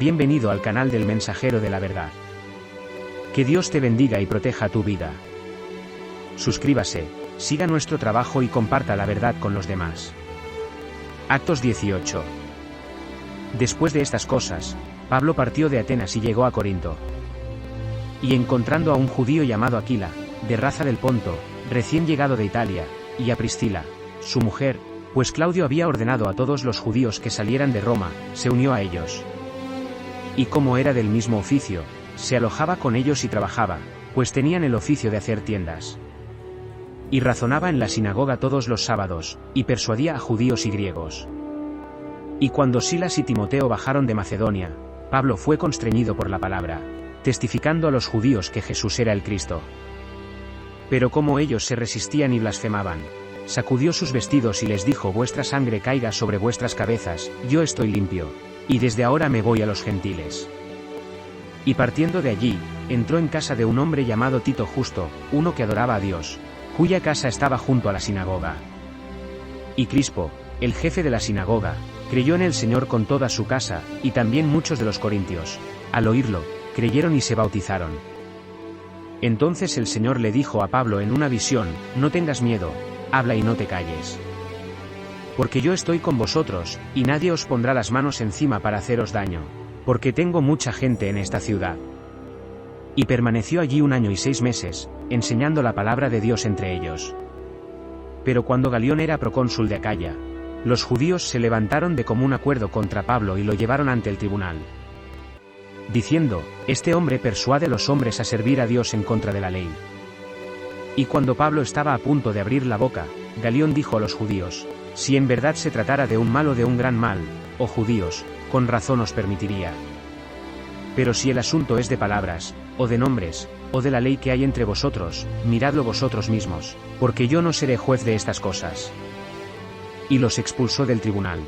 Bienvenido al canal del Mensajero de la Verdad. Que Dios te bendiga y proteja tu vida. Suscríbase, siga nuestro trabajo y comparta la verdad con los demás. Actos 18. Después de estas cosas, Pablo partió de Atenas y llegó a Corinto. Y encontrando a un judío llamado Aquila, de raza del Ponto, recién llegado de Italia, y a Priscila, su mujer, pues Claudio había ordenado a todos los judíos que salieran de Roma, se unió a ellos. Y como era del mismo oficio, se alojaba con ellos y trabajaba, pues tenían el oficio de hacer tiendas. Y razonaba en la sinagoga todos los sábados, y persuadía a judíos y griegos. Y cuando Silas y Timoteo bajaron de Macedonia, Pablo fue constreñido por la palabra, testificando a los judíos que Jesús era el Cristo. Pero como ellos se resistían y blasfemaban, sacudió sus vestidos y les dijo: vuestra sangre caiga sobre vuestras cabezas, yo estoy limpio, y desde ahora me voy a los gentiles. Y partiendo de allí, entró en casa de un hombre llamado Tito Justo, uno que adoraba a Dios, cuya casa estaba junto a la sinagoga. Y Crispo, el jefe de la sinagoga, creyó en el Señor con toda su casa, y también muchos de los corintios, al oírlo, creyeron y se bautizaron. Entonces el Señor le dijo a Pablo en una visión: no tengas miedo, habla y no te calles. Porque yo estoy con vosotros, y nadie os pondrá las manos encima para haceros daño, porque tengo mucha gente en esta ciudad. Y permaneció allí 1 año y 6 meses, enseñando la palabra de Dios entre ellos. Pero cuando Galión era procónsul de Acaya, los judíos se levantaron de común acuerdo contra Pablo y lo llevaron ante el tribunal, diciendo: este hombre persuade a los hombres a servir a Dios en contra de la ley. Y cuando Pablo estaba a punto de abrir la boca, Galión dijo a los judíos: si en verdad se tratara de un mal o de un gran mal, oh judíos, con razón os permitiría. Pero si el asunto es de palabras, o de nombres, o de la ley que hay entre vosotros, miradlo vosotros mismos, porque yo no seré juez de estas cosas. Y los expulsó del tribunal.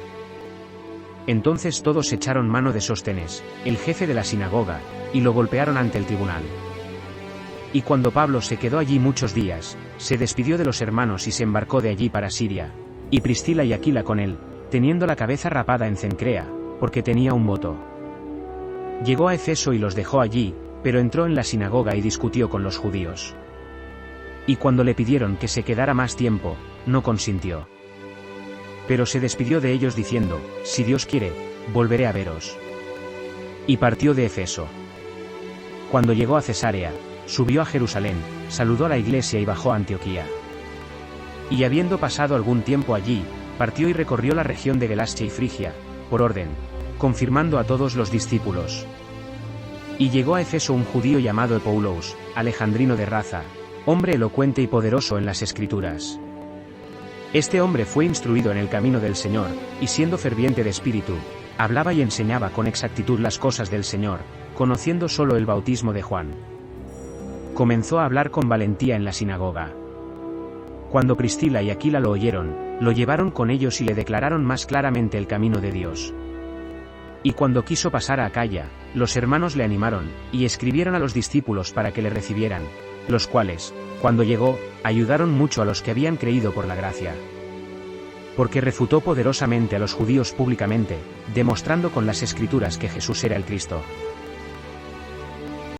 Entonces todos echaron mano de Sóstenes, el jefe de la sinagoga, y lo golpearon ante el tribunal. Y cuando Pablo se quedó allí muchos días, se despidió de los hermanos y se embarcó de allí para Siria, y Priscila y Aquila con él, teniendo la cabeza rapada en Cencrea, porque tenía un voto. Llegó a Efeso y los dejó allí, pero entró en la sinagoga y discutió con los judíos. Y cuando le pidieron que se quedara más tiempo, no consintió. Pero se despidió de ellos diciendo: si Dios quiere, volveré a veros. Y partió de Efeso. Cuando llegó a Cesarea, subió a Jerusalén, saludó a la iglesia y bajó a Antioquía. Y habiendo pasado algún tiempo allí, partió y recorrió la región de Galacia y Frigia, por orden, confirmando a todos los discípulos. Y llegó a Efeso un judío llamado Epoulos, alejandrino de raza, hombre elocuente y poderoso en las Escrituras. Este hombre fue instruido en el camino del Señor, y siendo ferviente de espíritu, hablaba y enseñaba con exactitud las cosas del Señor, conociendo solo el bautismo de Juan. Comenzó a hablar con valentía en la sinagoga. Cuando Priscila y Aquila lo oyeron, lo llevaron con ellos y le declararon más claramente el camino de Dios. Y cuando quiso pasar a Acaya, los hermanos le animaron, y escribieron a los discípulos para que le recibieran, los cuales, cuando llegó, ayudaron mucho a los que habían creído por la gracia. Porque refutó poderosamente a los judíos públicamente, demostrando con las Escrituras que Jesús era el Cristo.